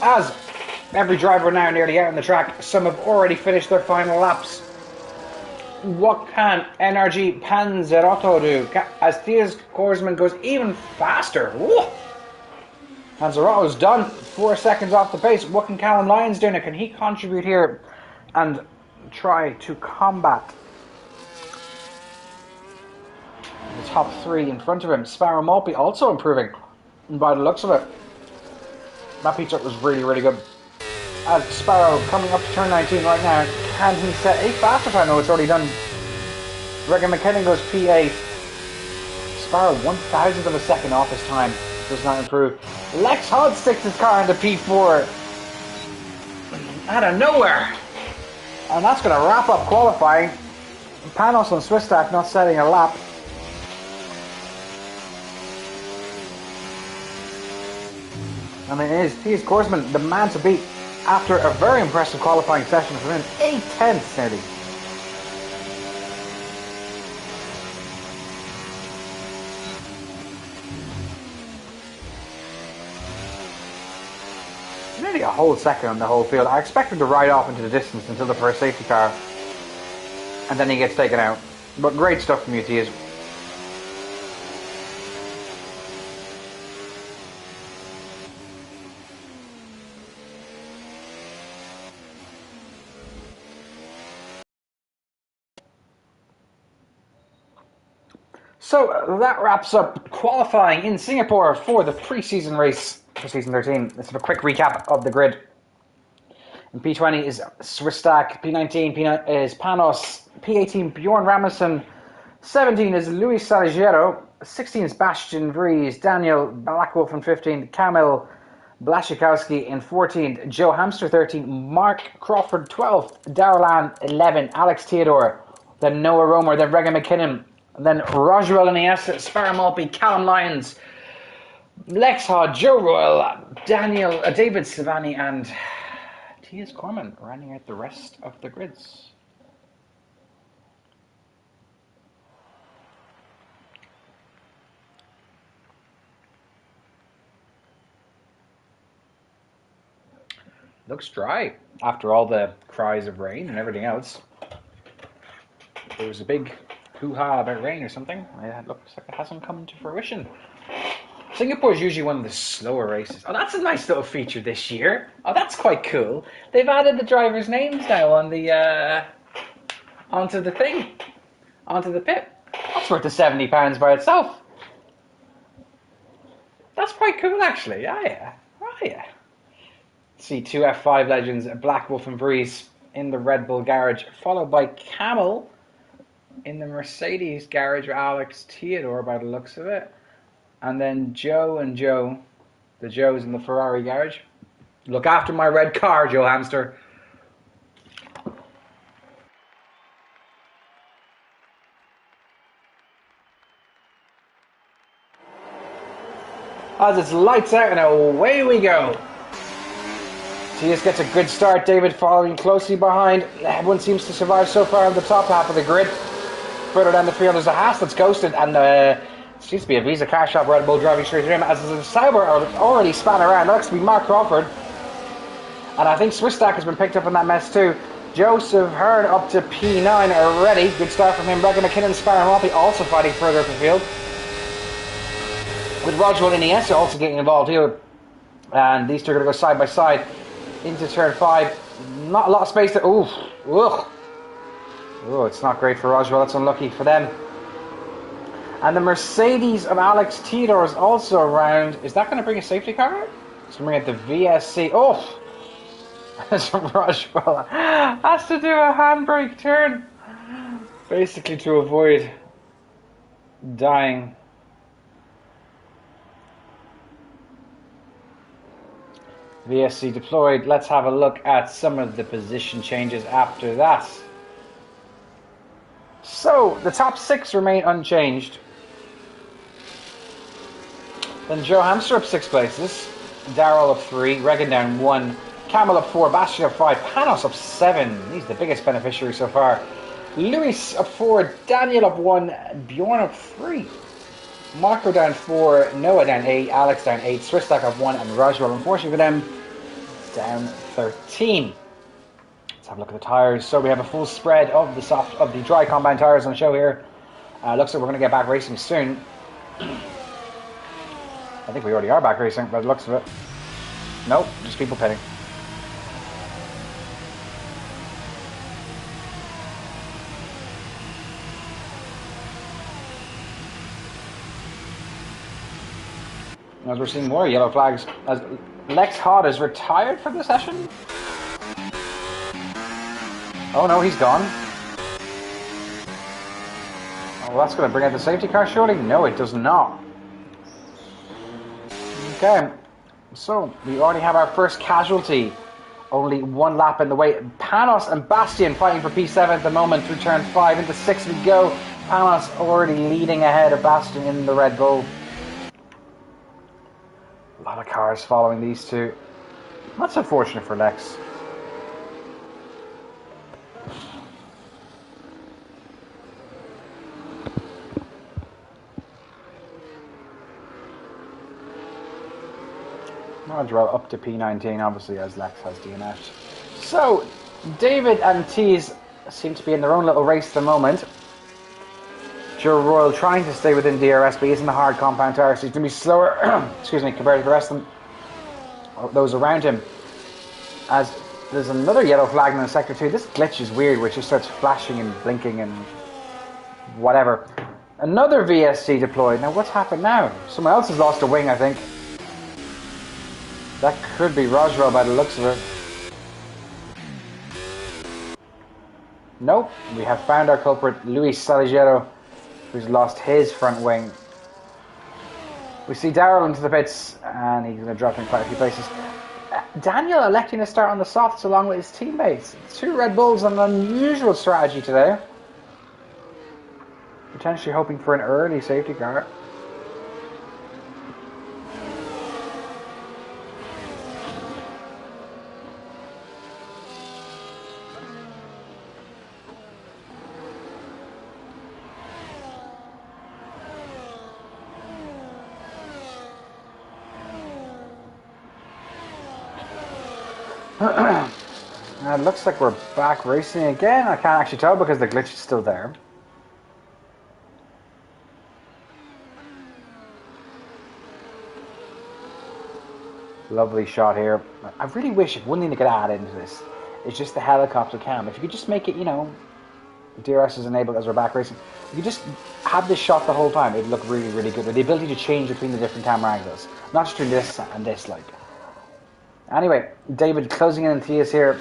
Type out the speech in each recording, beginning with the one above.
As every driver now nearly out on the track, some have already finished their final laps. What can NRG Panzerotto do? As Thies Korsman goes even faster. Whoa! Panzerotto's done. 4 seconds off the pace. What can Callum Lyons do now? Can he contribute here and try to combat the top 3 in front of him? Sparrow Maltby also improving by the looks of it. That pizza was really, really good. As Sparrow coming up to turn 19 right now, can he set a faster time? No, it's already done. Regan McKinnon goes P8. Sparrow 1,000th of a second off his time. Does not improve. Lex Hodd sticks his car into P4 out of nowhere. And that's going to wrap up qualifying. Panos on Swisstack not setting a lap. And it is Thies Korsman, the man to beat, after a very impressive qualifying session for him. 8/10 nearly. Nearly a whole second on the whole field. I expect him to ride off into the distance until the first safety car, and then he gets taken out. But great stuff from you, Thies. So that wraps up qualifying in Singapore for the pre-season race for season 13. Let's have a quick recap of the grid. In P20 is Swisstack, P19 is Panos, P18 Bjorn Rasmussen, 17 is Luis Salguero, 16 is Bastian Vries, Daniel Blackwolf in 15, Kamil Blaszczykowski in 14, Joe Hamster 13, Mark Crawford 12, Darrell Ann 11, Alex Theodore, then Noah Romer, then Regan McKinnon, then Roswell Iniesta, Sparrow Maltby, Callum Lyons, Lex Hodd, Joe Royal, David Savani, and Thies Corman rounding out the rest of the grids. Looks dry after all the cries of rain and everything else. There was a big hoo-ha about rain or something. It looks like it hasn't come to fruition. Singapore is usually one of the slower races. Oh, that's a nice little feature this year. Oh, that's quite cool. They've added the drivers' names now on the onto the thing, onto the pit. That's worth the £70 by itself. That's quite cool, actually. Yeah. See two F5 legends, Blackwolf and Vries, in the Red Bull garage, followed by Camel in the Mercedes garage with Alex Theodore by the looks of it. And then Joe and Joe, the Joes in the Ferrari garage. Look after my red car, Joe Hamster. As it's lights out and away we go. Thies gets a good start, David following closely behind. Everyone seems to survive so far on the top half of the grid. Further down the field there's a Haas that's ghosted, and seems to be a Visa car shop Red Bull driving straight through him, as the Sauber are already span around. That looks to be Mark Crawford, and I think Swisstack has been picked up in that mess too. Joseph Hearn up to P9 already. Good start from him. Regan McKinnon and Sparrow Maltby also fighting further up the field, with Roswell Iniesta also getting involved here, and these two are going to go side by side into turn 5. Not a lot of space there. It's not great for Roswell. That's unlucky for them. And the Mercedes of Alex Theodore is also around. Is that going to bring a safety car? It's going to bring out the VSC. Roswell has to do a handbrake turn, basically to avoid dying. VSC deployed. Let's have a look at some of the position changes after that. So, the top 6 remain unchanged. Then Joe Hamster up 6 places, Darrell up 3, Regan down 1, Camel up 4, Bastian up 5, Panos up 7. He's the biggest beneficiary so far. Luis up 4, Daniel up 1, Bjorn up 3. Marco down 4, Noah down 8, Alex down 8, Swisstack up 1, and Roswell. Unfortunately for them, down 13. Let's have a look at the tyres. So we have a full spread of the dry combine tyres on show here. Looks like we're going to get back racing soon. I think we already are back racing by the looks of it. Nope, just people pitting. As we're seeing more yellow flags, as Lex Hod is retired for the session. Oh no, he's gone. Oh, well, that's going to bring out the safety car, surely? No, it does not. Okay, so we already have our first casualty. Only one lap in the way. Panos and Bastian fighting for P7 at the moment through turn 5. Into 6 we go. Panos already leading ahead of Bastian in the Red Bull. A lot of cars following these two. That's unfortunate for Lex. Roll up to P19, obviously, as Lex has DNF. So, David and Tease seem to be in their own little race at the moment. Joe Royal trying to stay within DRS, but he's in the hard compound tire, so he's going to be slower, excuse me, compared to the rest of them, those around him. As there's another yellow flag in sector 2. This glitch is weird, which just starts flashing and blinking and whatever. Another VSC deployed. Now, what's happened now? Someone else has lost a wing, I think. That could be Roswell by the looks of it. Nope, we have found our culprit, Luis Saligero, who's lost his front wing. We see Darrell into the pits, and he's going to drop in quite a few places. Daniel electing to start on the softs along with his teammates. 2 Red Bulls on an unusual strategy today. Potentially hoping for an early safety car. It looks like we're back racing again. I can't actually tell because the glitch is still there. Lovely shot here. I really wish if one thing they could add into this is just the helicopter cam. If you could just make it, you know, DRS is enabled as we're back racing. If you just have this shot the whole time, it'd look really, really good. With the ability to change between the different camera angles. Not just between this and this, like. Anyway, David closing in on Theus here.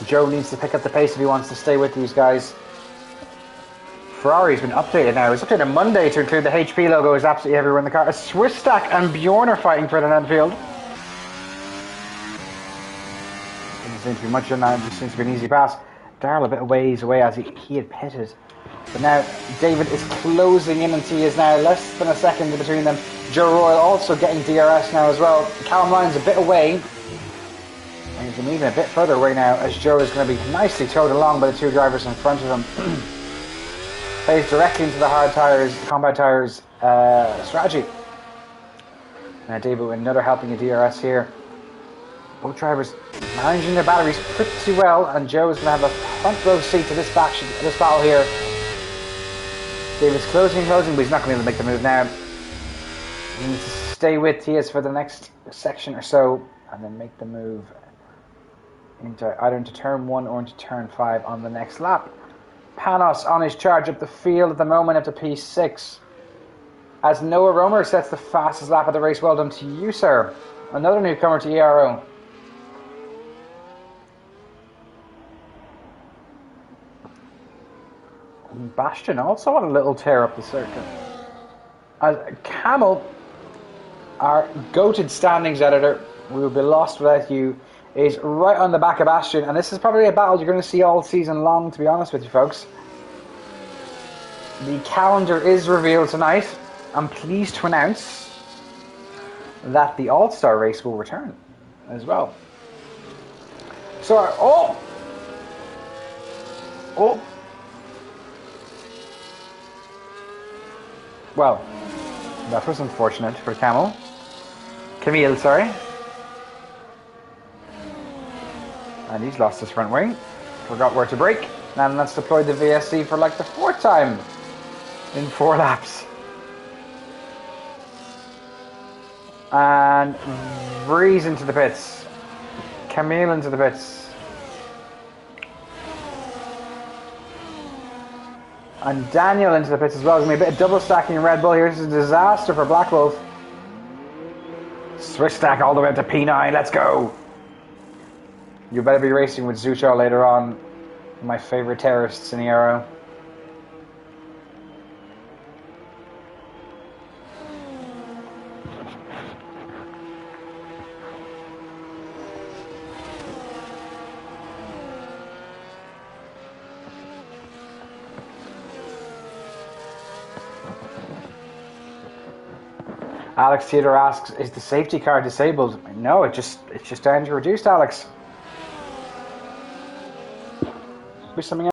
Joe needs to pick up the pace if he wants to stay with these guys. Ferrari's been updated now. It's updated Monday to include the HP logo is absolutely everywhere in the car. Swiss Stack and Bjorn are fighting for the net field. Doesn't seem to be much on that. It just seems to be an easy pass. Darrell a bit of ways away as he had pitted. But now David is closing in and he is now less than a second in between them. Joe Royal also getting DRS now as well. Callum Lyon's a bit away. And he's moving a bit further away now as Joe is going to be nicely towed along by the 2 drivers in front of him. Plays directly into the hard tyres, combat tyres strategy. Now David with another helping of DRS here. Both drivers managing their batteries pretty well, and Joe is going to have a front row seat to this battle here. David's closing, but he's not going to be able to make the move now. He needs to stay with Tias for the next section or so, and then make the move either into turn 1 or into turn 5 on the next lap. Panos on his charge up the field at the moment up to P6. As Noah Romer sets the fastest lap of the race. Well done to you, sir. Another newcomer to ERO. Bastian also had a little tear up the circuit. As Camel, our goated standings editor, we would be lost without you, is right on the back of Bastian, and this is probably a battle you're going to see all season long, to be honest with you folks. The calendar is revealed tonight. I'm pleased to announce that the All-Star race will return as well. So, well, that was unfortunate for Camille, sorry. And he's lost his front wing. Forgot where to brake. And let's deploy the VSC for like the 4th time in 4 laps. And Vrees into the pits. Camille into the pits. And Daniel into the pits as well. There's going to be a bit of double stacking in Red Bull here. This is a disaster for Black Wolf. Switch stack all the way up to P9. Let's go. You better be racing with Zucho later on. My favorite terrorists in ERO. Alex Theodore asks, is the safety car disabled? No, it's just energy reduced, Alex. Wish something else.